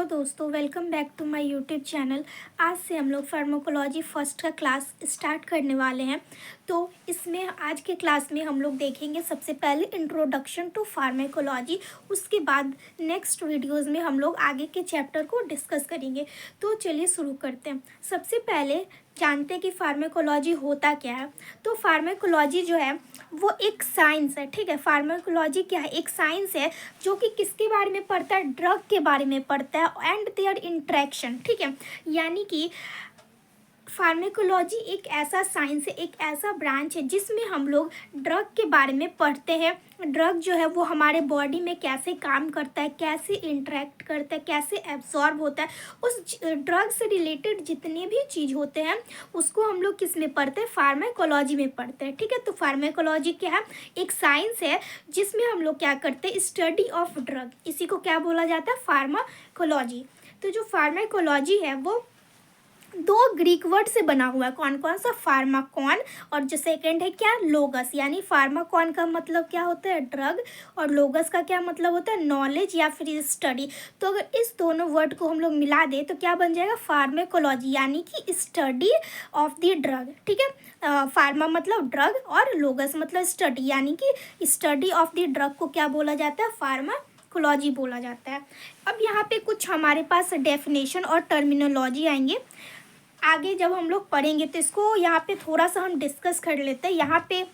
दोस्तों, welcome back to my YouTube channel. आज से हम लोग फार्माकोलॉजी फर्स्ट का क्लास स्टार्ट करने वाले हैं। तो इसमें आज के क्लास में हम लोग देखेंगे सबसे पहले इंट्रोडक्शन टू फार्माकोलॉजी। उसके बाद नेक्स्ट वीडियोस में हम लोग आगे के चैप्टर को डिस्कस करेंगे। तो चलिए शुरू करते हैं। सबसे पहले जानते हैं कि फार्माकोलॉजी होता क्या है। तो फार्माकोलॉजी जो है वो एक साइंस है, ठीक है। फार्माकोलॉजी क्या है? एक साइंस है जो कि किसके बारे में पढ़ता है? ड्रग के बारे में पढ़ता है एंड देयर इंटरेक्शन, ठीक है। यानी कि फार्माकोलॉजी एक ऐसा साइंस है, एक ऐसा ब्रांच है जिसमें हम लोग ड्रग के बारे में पढ़ते हैं। ड्रग जो है वो हमारे बॉडी में कैसे काम करता है, कैसे इंटरेक्ट करता है, कैसे एब्जॉर्ब होता है, उस ड्रग से रिलेटेड जितने भी चीज़ होते हैं उसको हम लोग किस में पढ़ते हैं? फार्माकोलॉजी में पढ़ते हैं, ठीक है। तो फार्माकोलॉजी क्या है? एक साइंस है जिसमें हम लोग क्या करते हैं? Study of drug. इसी को क्या बोला जाता है? फार्माकोलॉजी। तो जो फार्माकोलॉजी है वो दो ग्रीक वर्ड से बना हुआ है। कौन कौन सा? फार्माकॉन, और जो सेकंड है क्या? लोगस। यानी फार्माकॉन का मतलब क्या होता है? ड्रग, और लोगस का क्या मतलब होता है? नॉलेज या फिर स्टडी। तो अगर इस दोनों वर्ड को हम लोग मिला दें तो क्या बन जाएगा? फार्माकोलॉजी, यानी कि स्टडी ऑफ द ड्रग, ठीक है। फार्मा मतलब ड्रग और लोगस मतलब स्टडी, यानी कि स्टडी ऑफ द ड्रग को क्या बोला जाता है? फार्माकोलॉजी बोला जाता है। अब यहाँ पे कुछ हमारे पास डेफिनेशन और टर्मिनोलॉजी आएंगे। आगे जब हम लोग पढ़ेंगे तो इसको यहाँ पे थोड़ा सा हम डिस्कस कर लेते हैं। यहाँ पे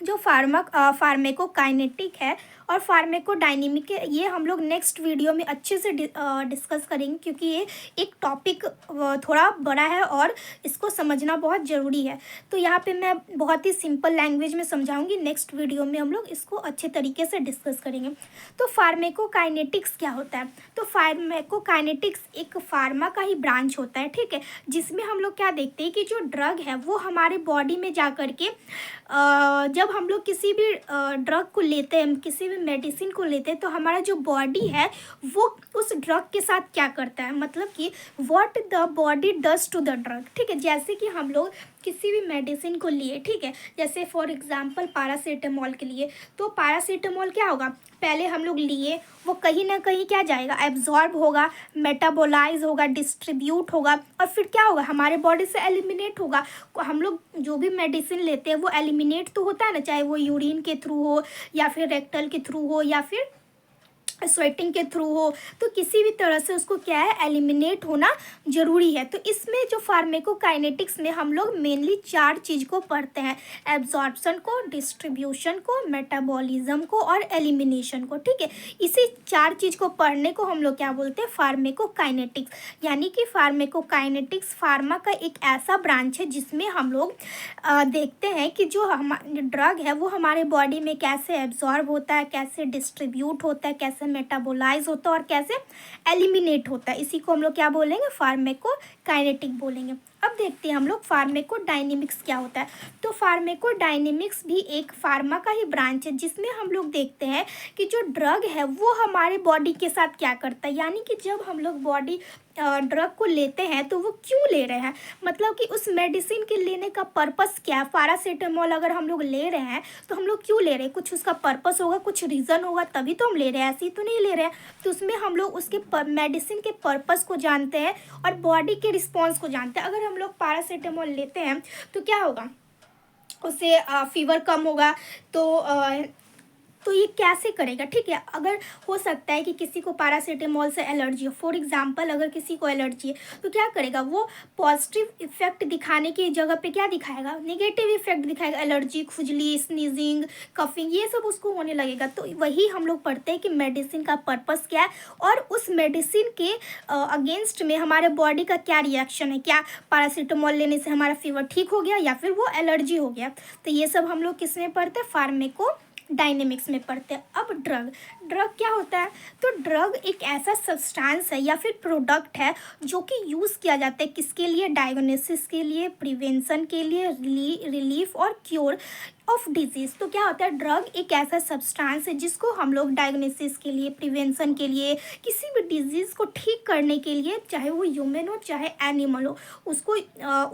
जो फार्मेकोकाइनेटिक है और फार्मेकोडायनेमिक है, ये हम लोग नेक्स्ट वीडियो में अच्छे से डिस्कस करेंगे, क्योंकि ये एक टॉपिक थोड़ा बड़ा है और इसको समझना बहुत ज़रूरी है। तो यहाँ पे मैं बहुत ही सिंपल लैंग्वेज में समझाऊंगी। नेक्स्ट वीडियो में हम लोग इसको अच्छे तरीके से डिस्कस करेंगे। तो फार्मेकोकाइनेटिक्स क्या होता है? तो फार्मेकोकाइनेटिक्स एक फार्मा का ही ब्रांच होता है, ठीक है, जिसमें हम लोग क्या देखते हैं कि जो ड्रग है वो हमारे बॉडी में जा कर के जब हम लोग किसी भी ड्रग को लेते हैं, किसी भी मेडिसिन को लेते हैं, तो हमारा जो बॉडी है वो उस ड्रग के साथ क्या करता है, मतलब कि what the body does to the drug, ठीक है। जैसे कि हम लोग किसी भी मेडिसिन को लिए, ठीक है, जैसे फॉर एग्जांपल पैरासीटामोल के लिए, तो पैरासीटामोल क्या होगा? पहले हम लोग लिए, वो कहीं ना कहीं क्या जाएगा? एब्जॉर्ब होगा, मेटाबोलाइज होगा, डिस्ट्रीब्यूट होगा, और फिर क्या होगा? हमारे बॉडी से एलिमिनेट होगा। हम लोग जो भी मेडिसिन लेते हैं वो एलिमिनेट तो होता है ना, चाहे वो यूरिन के थ्रू हो या फिर रेक्टल के थ्रू हो या फिर स्वेटिंग के थ्रू हो, तो किसी भी तरह से उसको क्या है? एलिमिनेट होना ज़रूरी है। तो इसमें जो फार्मेकोकाइनेटिक्स में हम लोग मेनली चार चीज़ को पढ़ते हैं: एब्जॉर्प्शन को, डिस्ट्रीब्यूशन को, मेटाबॉलिज्म को और एलिमिनेशन को, ठीक है। इसी चार चीज़ को पढ़ने को हम लोग क्या बोलते हैं? फार्मेकोकाइनेटिक्स। यानी कि फार्मेकोकाइनेटिक्स फार्मा का एक ऐसा ब्रांच है जिसमें हम लोग देखते हैं कि जो हमारा ड्रग है वो हमारे बॉडी में कैसे एब्जॉर्ब होता है, कैसे डिस्ट्रीब्यूट होता है, कैसे मेटाबोलाइज होता है और कैसे एलिमिनेट होता है। इसी को हम लोग क्या बोलेंगे? फार्मेकोकाइनेटिक बोलेंगे। अब देखते हैं हम लोग फार्मेकोडायनेमिक्स क्या होता है। तो फार्मेकोडायनेमिक्स भी एक फार्मा का ही ब्रांच है जिसमें हम लोग देखते हैं कि जो ड्रग है वो हमारे बॉडी के साथ क्या करता है। यानी कि जब हम लोग बॉडी ड्रग को लेते हैं तो वो क्यों ले रहे हैं, मतलब कि उस मेडिसिन के लेने का पर्पस क्या है। पैरासीटामोल अगर हम लोग ले रहे हैं तो हम लोग क्यों ले रहे हैं? कुछ उसका पर्पस होगा, कुछ रीज़न होगा, तभी तो हम ले रहे हैं, ऐसे ही तो नहीं ले रहे हैं। तो उसमें हम लोग उसके मेडिसिन के पर्पस को जानते हैं और बॉडी के रिस्पॉन्स को जानते हैं। अगर हम लोग पैरासीटामोल लेते हैं तो क्या होगा? उससे फीवर कम होगा। तो ये कैसे करेगा, ठीक है। अगर हो सकता है कि किसी को पैरासीटामोल से एलर्जी हो, फॉर एग्जांपल अगर किसी को एलर्जी है तो क्या करेगा? वो पॉजिटिव इफेक्ट दिखाने की जगह पे क्या दिखाएगा? नेगेटिव इफेक्ट दिखाएगा। एलर्जी, खुजली, स्नीजिंग, कफिंग, ये सब उसको होने लगेगा। तो वही हम लोग पढ़ते हैं कि मेडिसिन का पर्पस क्या है और उस मेडिसिन के अगेंस्ट में हमारे बॉडी का क्या रिएक्शन है। क्या पैरासीटामोल लेने से हमारा फीवर ठीक हो गया या फिर वो एलर्जी हो गया? तो ये सब हम लोग किस में पढ़ते हैं? फार्मेको डायनेमिक्स में पढ़ते हैं। अब ड्रग क्या होता है? तो ड्रग एक ऐसा सब्सटेंस है या फिर प्रोडक्ट है जो कि यूज़ किया जाता है किसके लिए? डायग्नोसिस के लिए, प्रिवेंशन के लिए, रिलीफ और क्योर ऑफ डिजीज़। तो क्या होता है? ड्रग एक ऐसा सब्सटेंस है जिसको हम लोग डायग्नोसिस के लिए, प्रिवेंशन के लिए, किसी भी डिजीज़ को ठीक करने के लिए, चाहे वो ह्यूमन हो चाहे एनिमल हो, उसको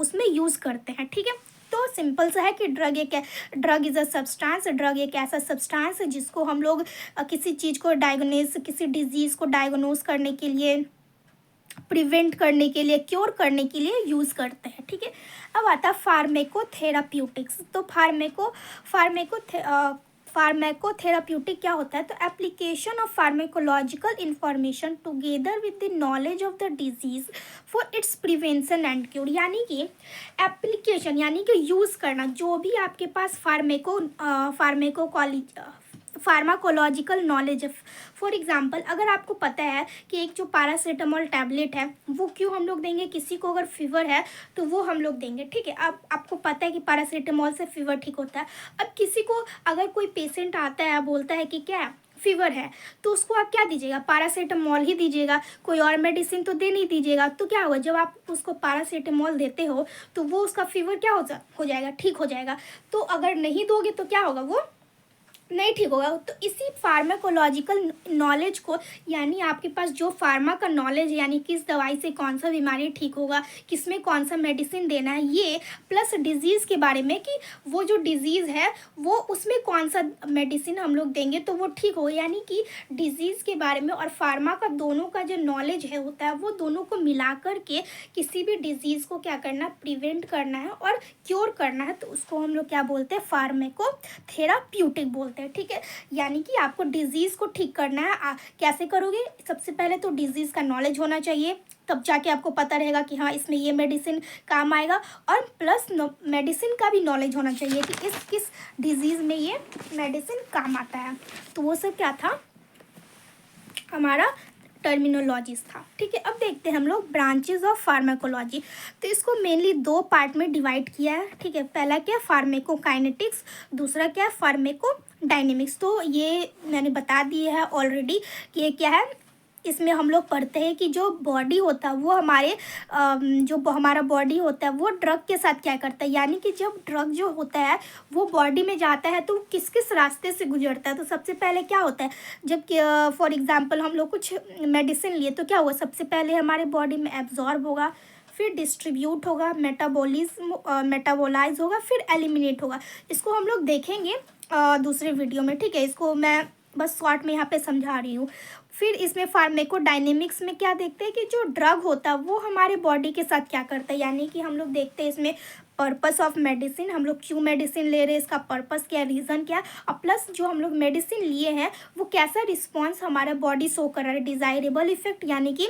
उसमें यूज़ करते हैं, ठीक है। तो सिंपल सा है कि drug is a substance. Drug एक ऐसा सब्सटेंस है जिसको हम लोग किसी चीज़ को किसी डिजीज़ को डायग्नोज करने के लिए प्रिवेंट करने के लिए, क्योर करने के लिए यूज़ करते हैं। ठीक है, अब आता है फार्मेकोथेराप्यूटिक्स। तो फार्मेकोथेराप्यूटिक क्या होता है? तो application of pharmacological information together with the knowledge of the disease for its prevention and cure. यानी कि एप्लीकेशन यानी कि यूज़ करना, जो भी आपके पास फार्माकोलॉजिकल नॉलेज है। फॉर एग्जांपल, अगर आपको पता है कि एक जो पैरासीटामोल टैबलेट है वो क्यों हम लोग देंगे, किसी को अगर फीवर है तो वो हम लोग देंगे। ठीक है, अब आपको पता है कि पैरासीटामोल से फीवर ठीक होता है। अब किसी को अगर कोई पेशेंट आता है बोलता है कि क्या फीवर है, तो उसको आप क्या दीजिएगा? पैरासीटामोल ही दीजिएगा, कोई और मेडिसिन तो दे नहीं दीजिएगा। तो क्या होगा, जब आप उसको पैरासीटामोल देते हो तो वो उसका फीवर क्या हो जाएगा, ठीक हो जाएगा। तो अगर नहीं दोगे तो क्या होगा, वो नहीं ठीक होगा। तो इसी फार्माकोलॉजिकल नॉलेज को, यानी आपके पास जो फार्मा का नॉलेज है, यानी किस दवाई से कौन सा बीमारी ठीक होगा, किस में कौन सा मेडिसिन देना है, ये प्लस डिजीज़ के बारे में कि वो जो डिजीज़ है वो उसमें कौन सा मेडिसिन हम लोग देंगे तो वो ठीक हो। यानी कि डिजीज़ के बारे में और फार्मा का दोनों का जो नॉलेज है होता है, वो दोनों को मिला कर के किसी भी डिजीज़ को क्या करना, प्रिवेंट करना है और क्योर करना है। तो उसको हम लोग क्या बोलते हैं, फार्मेकोथेराप्यूटिक बोलते हैं। ठीक है, यानी कि आपको डिजीज़ को ठीक करना है। कैसे करोगे? सबसे पहले तो डिजीज़ का नॉलेज होना चाहिए, तब जाके आपको पता रहेगा कि हाँ इसमें ये मेडिसिन काम आएगा। और प्लस मेडिसिन का भी नॉलेज होना चाहिए कि इस किस डिजीज़ में ये मेडिसिन काम आता है। तो वो सब क्या था, हमारा टर्मिनोलॉजीज था। ठीक है, अब देखते हैं हम लोग ब्रांचेज ऑफ फार्माकोलॉजी। तो इसको मेनली दो पार्ट में डिवाइड किया है। ठीक है, पहला क्या, फार्मेकोकाइनेटिक्स, दूसरा क्या, फार्मेकोडायनेमिक्स। तो ये मैंने बता दिया है ऑलरेडी कि ये क्या है। इसमें हम लोग पढ़ते हैं कि जो बॉडी होता है वो हमारा बॉडी होता है वो ड्रग के साथ क्या करता है। यानी कि जब ड्रग जो होता है वो बॉडी में जाता है तो किस किस रास्ते से गुजरता है। तो सबसे पहले क्या होता है, जब फॉर एग्जांपल हम लोग कुछ मेडिसिन लिए तो क्या हुआ, सबसे पहले हमारे बॉडी में एब्जॉर्ब होगा, फिर डिस्ट्रीब्यूट होगा, मेटाबोलाइज होगा, फिर एलिमिनेट होगा। इसको हम लोग देखेंगे दूसरे वीडियो में। ठीक है, इसको मैं बस शॉर्ट में यहाँ पे समझा रही हूँ। फिर इसमें फार्मेकोडायनेमिक्स में क्या देखते हैं कि जो ड्रग होता है वो हमारे बॉडी के साथ क्या करता है। यानी कि हम लोग देखते हैं इसमें पर्पस ऑफ मेडिसिन, हम लोग क्यों मेडिसिन ले रहे हैं, इसका पर्पस क्या है, रीज़न क्या है, और प्लस जो हम लोग मेडिसिन लिए हैं वो कैसा रिस्पॉन्स हमारा बॉडी शो कर रहा है, डिज़ायरेबल इफेक्ट, यानी कि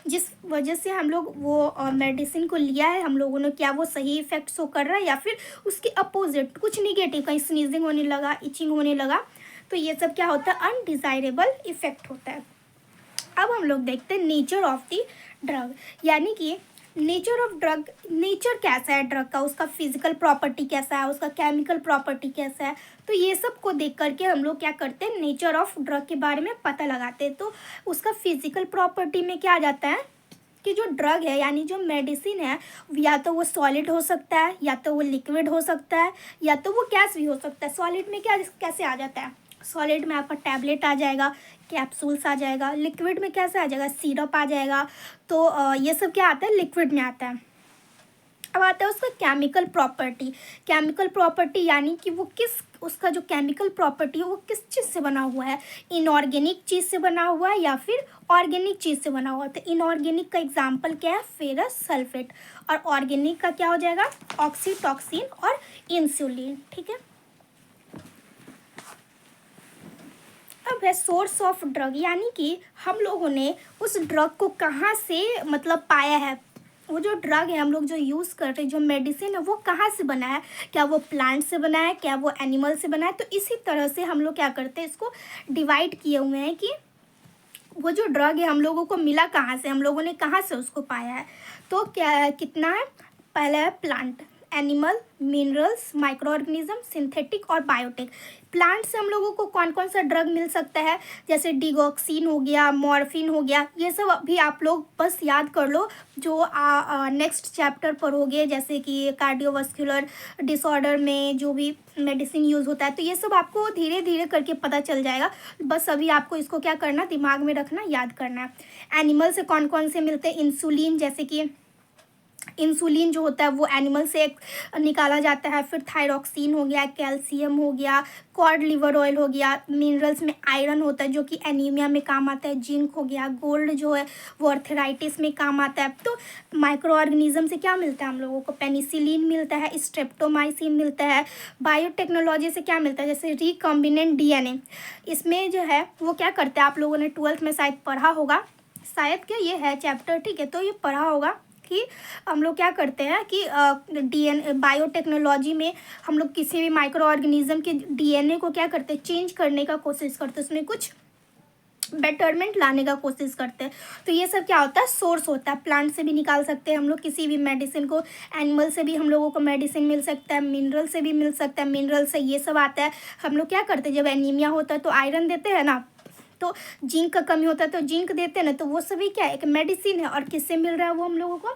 जिस वजह से हम लोग वो मेडिसिन को लिया है हम लोगों ने, क्या वो सही इफेक्ट शो कर रहा है या फिर उसके अपोजिट कुछ निगेटिव, कहीं स्नीजिंग होने लगा, इचिंग होने लगा। तो ये सब क्या होता है, अनडिज़ायरेबल इफेक्ट होता है। अब हम लोग देखते हैं नेचर ऑफ द ड्रग, यानी कि नेचर ऑफ ड्रग, नेचर कैसा है ड्रग का, उसका फिजिकल प्रॉपर्टी कैसा है, उसका केमिकल प्रॉपर्टी कैसा है। तो ये सब को देख करके हम लोग क्या करते हैं, नेचर ऑफ ड्रग के बारे में पता लगाते हैं। तो उसका फिजिकल प्रॉपर्टी में क्या आ जाता है कि जो ड्रग है यानी जो मेडिसिन है, या तो वो सॉलिड हो सकता है, या तो वो लिक्विड हो सकता है, या तो वो गैस भी हो सकता है। सॉलिड में क्या कैसे आ जाता है, सॉलिड में आपका टैबलेट आ जाएगा, कैप्सूल्स आ जाएगा। लिक्विड में कैसे आ जाएगा, सिरप आ जाएगा। तो ये सब क्या आता है, लिक्विड में आता है। अब आता है उसका केमिकल प्रॉपर्टी। केमिकल प्रॉपर्टी यानी कि वो उसका जो केमिकल प्रॉपर्टी है वो किस चीज़ से बना हुआ है, इनऑर्गेनिक चीज़ से बना हुआ है या फिर ऑर्गेनिक चीज़ से बना हुआ है। तो इनऑर्गेनिक का एग्जाम्पल क्या है, फेरस सल्फेट, और ऑर्गेनिक का क्या हो जाएगा, ऑक्सीटॉक्सिन और इंसुलिन। ठीक है, अब है सोर्स ऑफ ड्रग, यानी कि हम लोगों ने उस ड्रग को कहाँ से मतलब पाया है। वो जो ड्रग है हम लोग जो यूज़ कर रहे हैं, जो मेडिसिन है, वो कहाँ से बना है, क्या वो प्लांट से बना है, क्या वो एनिमल से बना है। तो इसी तरह से हम लोग क्या करते हैं, इसको डिवाइड किए हुए हैं कि वो जो ड्रग है हम लोगों को मिला कहाँ से, हम लोगों ने कहाँ से उसको पाया है। तो क्या कितना है, पहला है plant, animal, minerals, micro organism, synthetic और बायोटिक। प्लांट से हम लोगों को कौन कौन सा ड्रग मिल सकता है, जैसे डिगॉक्सिन हो गया, मॉर्फिन हो गया। ये सब अभी आप लोग बस याद कर लो, जो नेक्स्ट चैप्टर पढ़ोगे, जैसे कि कार्डियोवास्कुलर डिसऑर्डर में जो भी मेडिसिन यूज़ होता है। तो ये सब आपको धीरे धीरे करके पता चल जाएगा, बस अभी आपको इसको क्या करना, दिमाग में रखना, याद करना है। एनिमल से कौन कौन से मिलते हैं, इंसुलिन, जैसे कि इंसुलिन जो होता है वो एनिमल से निकाला जाता है। फिर थायरॉक्सिन हो गया, कैल्शियम हो गया, कॉड लिवर ऑयल हो गया, मिनरल्स में आयरन होता है जो कि एनीमिया में काम आता है, जिंक हो गया, गोल्ड जो है वो अर्थराइटिस में काम आता है। तो माइक्रो ऑर्गेनिज्म से क्या मिलता है हम लोगों को, पेनिसिलिन मिलता है, स्ट्रेप्टोमाइसिन मिलता है। बायोटेक्नोलॉजी से क्या मिलता है, जैसे रिकॉम्बिनेंट डीएनए, इसमें जो है वो क्या करते हैं, आप लोगों ने 12th में शायद पढ़ा होगा, शायद क्या ये है चैप्टर, ठीक है, तो ये पढ़ा होगा कि हम लोग क्या करते हैं कि डीएनए बायोटेक्नोलॉजी में हम लोग किसी भी माइक्रो ऑर्गेनिज्म के डीएनए को क्या करते हैं, चेंज करने का कोशिश करते हैं, उसमें कुछ बेटरमेंट लाने का कोशिश करते हैं। तो ये सब क्या होता है, सोर्स होता है। प्लांट से भी निकाल सकते हैं हम लोग किसी भी मेडिसिन को, एनिमल से भी हम लोगों को मेडिसिन मिल सकता है, मिनरल से भी मिल सकता है, मिनरल से ये सब आता है। हम लोग क्या करते हैं, जब एनीमिया होता है तो आयरन देते हैं ना, तो जिंक का कमी होता है तो जिंक देते हैं ना, तो वो सभी क्या है, एक मेडिसिन है। और किससे मिल रहा है वो हम लोगों को,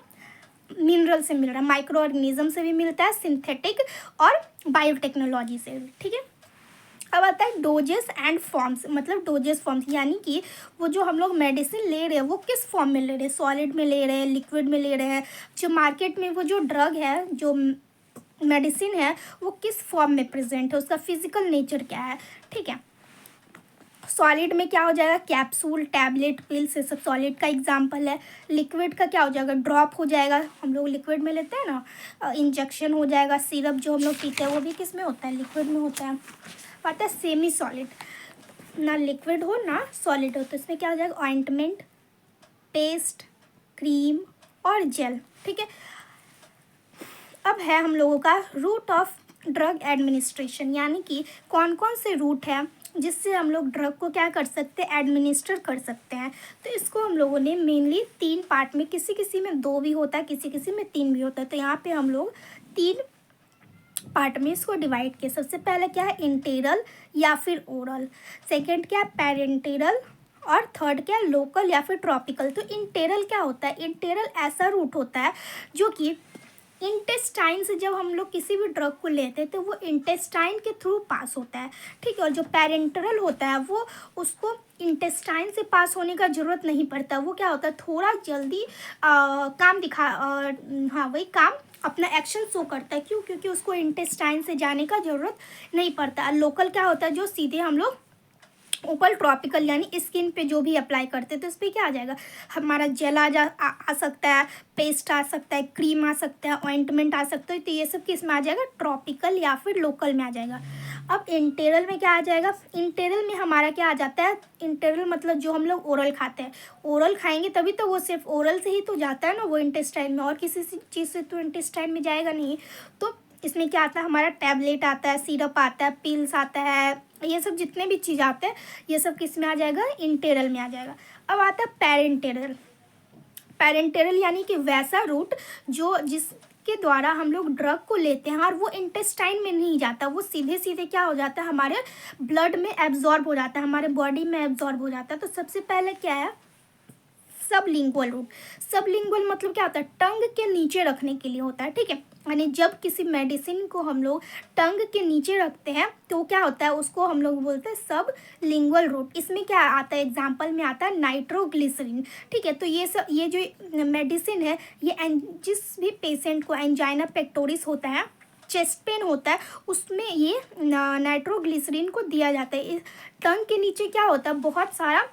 मिनरल से मिल रहा है, माइक्रो ऑर्गेनिज्म से भी मिलता है, सिंथेटिक और बायोटेक्नोलॉजी से भी, ठीक है। अब आता है डोजेस एंड फॉर्म्स, मतलब डोजेस फॉर्म्स यानी कि वो जो हम लोग मेडिसिन ले रहे हैं वो किस फॉर्म में ले रहे हैं, सॉलिड में ले रहे हैं, लिक्विड में ले रहे हैं। जो मार्केट में वो जो ड्रग है, जो मेडिसिन है, वो किस फॉर्म में प्रेजेंट है, उसका फिजिकल नेचर क्या है, ठीक है। सॉलिड में क्या हो जाएगा, कैप्सूल, टैबलेट, पिल्स, ये सब सॉलिड का एग्जांपल है। लिक्विड का क्या हो जाएगा, ड्रॉप हो जाएगा, हम लोग लिक्विड में लेते हैं ना, इंजेक्शन हो जाएगा। सिरप जो हम लोग पीते हैं वो भी किस में होता है, लिक्विड में होता है। पता है सेमी सॉलिड, ना लिक्विड हो ना सॉलिड हो, तो इसमें क्या हो जाएगा, ऑइंटमेंट, पेस्ट, क्रीम और जेल, ठीक है। अब है हम लोगों का रूट ऑफ ड्रग एडमिनिस्ट्रेशन, यानी कि कौन कौन से रूट है जिससे हम लोग ड्रग को क्या कर सकते हैं, एडमिनिस्टर कर सकते हैं। तो इसको हम लोगों ने मेनली 3 पार्ट में, किसी किसी में 2 भी होता है, किसी किसी में 3 भी होता है, तो यहाँ पे हम लोग 3 पार्ट में इसको डिवाइड किया। सबसे पहले क्या है, इंटेरल या फिर ओरल, सेकेंड क्या है, पेरेंटेरल, और थर्ड क्या है, लोकल या फिर ट्रॉपिकल। तो इंटेरल क्या होता है, इंटेरल ऐसा रूट होता है जो कि इंटेस्टाइन से जब हम लोग किसी भी ड्रग को लेते हैं तो वो इंटेस्टाइन के थ्रू पास होता है, ठीक है। और जो पेरेंटरल होता है वो उसको इंटेस्टाइन से पास होने का ज़रूरत नहीं पड़ता, वो क्या होता है, थोड़ा जल्दी काम दिखा, हाँ वही काम अपना एक्शन शो करता है। क्यों, क्योंकि उसको इंटेस्टाइन से जाने का ज़रूरत नहीं पड़ता। लोकल क्या होता है, जो सीधे हम लोग ऊपर ट्रॉपिकल यानी स्किन पे जो भी अप्लाई करते हैं, तो इस पर क्या आ जाएगा, हमारा जेल आ सकता है, पेस्ट आ सकता है, क्रीम आ सकता है, ऑइंटमेंट आ सकता है। तो ये सब किस में आ जाएगा, ट्रॉपिकल या फिर लोकल में आ जाएगा। अब इंटेरल में क्या आ जाएगा, इंटेरल में हमारा क्या आ जाता है, इंटेरल मतलब जो हम लोग ओरल खाते हैं, ओरल खाएंगे तभी तो वो सिर्फ ओरल से ही तो जाता है ना वो इंटेस्टाइन में, और किसी चीज़ से तो इंटेस्टाइन में जाएगा नहीं। तो इसमें क्या आता है, हमारा टैबलेट आता है, सिरप आता है, पिल्स आता है, ये सब जितने भी चीज़ आते हैं ये सब किस में आ जाएगा, इंटेरल में आ जाएगा। अब आता है पेरेंटेरल, पेरेंटेरल यानी कि वैसा रूट जो जिसके द्वारा हम लोग ड्रग को लेते हैं और वो इंटेस्टाइन में नहीं जाता, वो सीधे सीधे क्या हो जाता है, हमारे ब्लड में एब्जॉर्ब हो जाता है, हमारे बॉडी में एब्जॉर्ब हो जाता है। तो सबसे पहले क्या है, सबलिंगुअल रूट। सबलिंगुअल मतलब क्या होता है, टंग के नीचे रखने के लिए होता है, ठीक है। यानी जब किसी मेडिसिन को हम लोग टंग के नीचे रखते हैं तो क्या होता है, उसको हम लोग बोलते हैं सब लिंगुअल रूट। इसमें क्या आता है, एग्जांपल में आता है नाइट्रोग्लिसरीन, ठीक है। तो ये जो मेडिसिन है, ये जिस भी पेशेंट को एंजाइना पेक्टोरिस होता है, चेस्ट पेन होता है, उसमें ये नाइट्रोग्लिसरीन को दिया जाता है। टंग के नीचे क्या होता है, बहुत सारा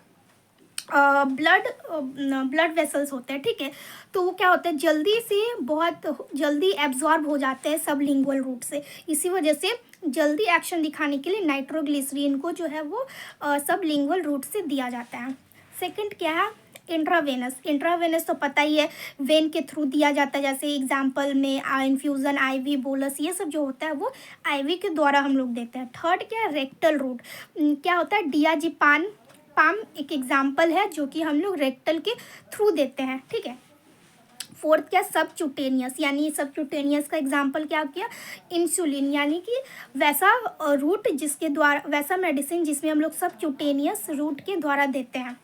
ब्लड वेसल्स होते हैं, ठीक है। तो वो क्या होता है, जल्दी से बहुत जल्दी एब्जॉर्ब हो जाते हैं सबलिंगुअल रूट से। इसी वजह से जल्दी एक्शन दिखाने के लिए नाइट्रोग्लिसरीन को जो है वो सबलिंगुअल रूट से दिया जाता है। सेकंड क्या है, इंट्रावेनस। इंट्रावेनस तो पता ही है, वेन के थ्रू दिया जाता है, जैसे एग्जांपल में इन्फ्यूज़न, आईवी, बोलस, ये सब जो होता है वो आईवी के द्वारा हम लोग देते हैं। थर्ड क्या है, रेक्टल रूट। क्या होता है, डियाजिपाम एक एग्जाम्पल है जो कि हम लोग रेक्टल के थ्रू देते हैं, ठीक है। फोर्थ क्या, सबक्यूटेनियस, यानी सबक्यूटेनियस का एग्जाम्पल क्या किया, इंसुलिन, यानी कि वैसा रूट जिसके द्वारा, वैसा मेडिसिन जिसमें हम लोग सबक्यूटेनियस रूट के द्वारा देते हैं।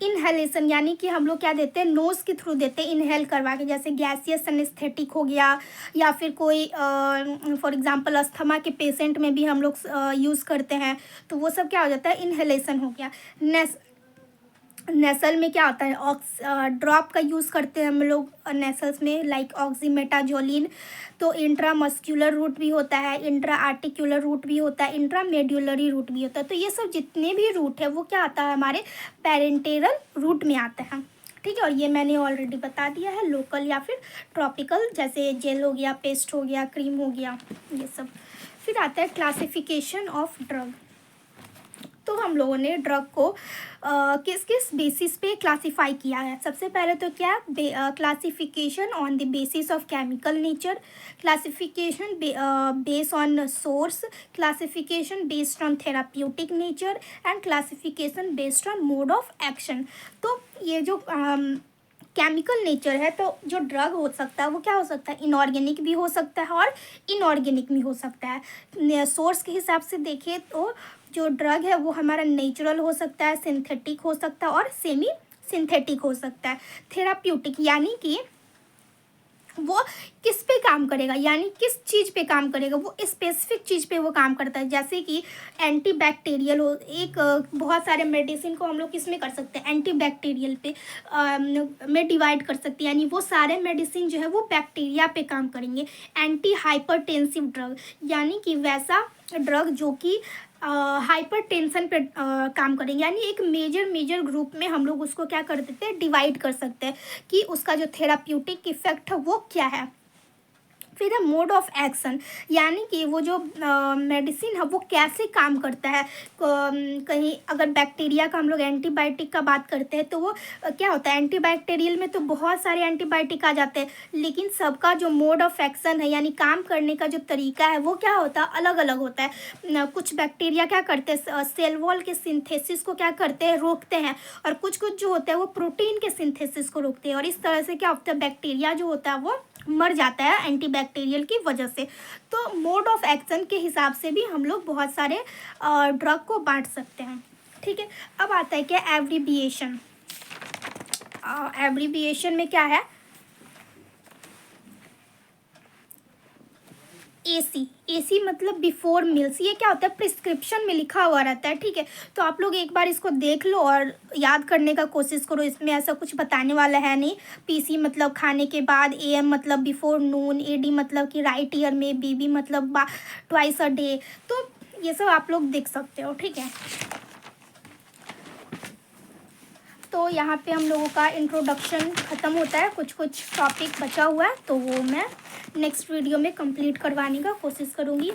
इनहेलेशन, यानी कि हम लोग क्या देते हैं, नोज़ के थ्रू देते हैं, इनहेल करवा के, जैसे गैसियस एनेस्थेटिक हो गया, या फिर कोई फॉर एग्जांपल अस्थमा के पेशेंट में भी हम लोग यूज़ करते हैं, तो वो सब क्या हो जाता है, इनहेलेशन हो गया। नेसल में क्या होता है, ड्रॉप का यूज़ करते हैं हम लोग नेसल्स में, लाइक ऑक्सीमेटाजोलिन। तो इंट्रामस्क्यूलर रूट भी होता है, इंट्रा आर्टिकुलर रूट भी होता है, इंट्रामेड्युलरी रूट भी होता है। तो ये सब जितने भी रूट है वो क्या आता है, हमारे पेरेंटेरल रूट में आता है। ठीक है, और ये मैंने ऑलरेडी बता दिया है, लोकल या फिर ट्रॉपिकल, जैसे जेल हो गया, पेस्ट हो गया, क्रीम हो गया, ये सब। फिर आता है क्लासिफिकेशन ऑफ ड्रग। तो हम लोगों ने ड्रग को किस किस बेसिस पे क्लासिफाई किया है। सबसे पहले तो क्या, classification on the basis of chemical nature, classification base on source, classification based on therapeutic nature, and classification based on mode of action. तो ये जो केमिकल नेचर है, तो जो ड्रग हो सकता है वो क्या हो सकता है, इनऑर्गेनिक भी हो सकता है और इनऑर्गेनिक भी हो सकता है। सोर्स के हिसाब से देखें तो जो ड्रग है वो हमारा नेचुरल हो सकता है, सिंथेटिक हो सकता है और सेमी सिंथेटिक हो सकता है। थेराप्यूटिक यानी कि वो किस पे काम करेगा, यानी किस चीज़ पे काम करेगा, वो स्पेसिफिक चीज़ पे वो काम करता है। जैसे कि एंटी बैक्टीरियल हो, एक बहुत सारे मेडिसिन को हम लोग किस में कर सकते हैं, एंटी बैक्टीरियल पे में डिवाइड कर सकते हैं, यानी वो सारे मेडिसिन जो है वो बैक्टीरिया पे काम करेंगे। एंटी हाइपरटेंसिव ड्रग यानी कि वैसा ड्रग जो कि हाइपर टेंशन पे काम करेंगे, यानी एक मेजर ग्रुप में हम लोग उसको क्या कर देते हैं, डिवाइड कर सकते हैं कि उसका जो थेराप्यूटिक इफेक्ट है वो क्या है। फिर है मोड ऑफ एक्शन, यानी कि वो जो मेडिसिन है वो कैसे काम करता है। कहीं अगर बैक्टीरिया का हम लोग एंटीबायोटिक का बात करते हैं तो वो क्या होता है, एंटीबैक्टीरियल में तो बहुत सारे एंटीबायोटिक आ जाते हैं, लेकिन सबका जो मोड ऑफ एक्शन है यानी काम करने का जो तरीका है वो क्या होता है, अलग अलग होता है। कुछ बैक्टीरिया क्या करते हैं, सेल वॉल के सिंथेसिस को क्या करते हैं, रोकते हैं, और कुछ कुछ जो होता है वो प्रोटीन के सिंथेसिस को रोकते हैं, और इस तरह से क्या होता है, बैक्टीरिया जो होता है वो मर जाता है एंटीबैक्टीरियल की वजह से। तो मोड ऑफ एक्शन के हिसाब से भी हम लोग बहुत सारे ड्रग को बांट सकते हैं। ठीक है, अब आता है क्या, एब्रीविएशन। एब्रीविएशन में क्या है, एसी मतलब बिफोर मील्स। ये क्या होता है, प्रिस्क्रिप्शन में लिखा हुआ रहता है। ठीक है, तो आप लोग एक बार इसको देख लो और याद करने का कोशिश करो, इसमें ऐसा कुछ बताने वाला है नहीं। पीसी मतलब खाने के बाद, एएम मतलब बिफोर नून, एडी मतलब कि राइट ईयर में, बीबी मतलब ट्वाइस अ डे। तो ये सब आप लोग देख सकते हो। ठीक है, तो यहाँ पे हम लोगों का इंट्रोडक्शन ख़त्म होता है, कुछ कुछ टॉपिक बचा हुआ है तो वो मैं नेक्स्ट वीडियो में कंप्लीट करवाने का कोशिश करूँगी।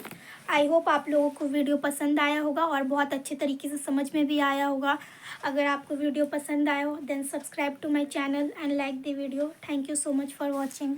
आई होप आप लोगों को वीडियो पसंद आया होगा और बहुत अच्छे तरीके से समझ में भी आया होगा। अगर आपको वीडियो पसंद आया हो then subscribe to my channel and like the video. Thank you so much for watching.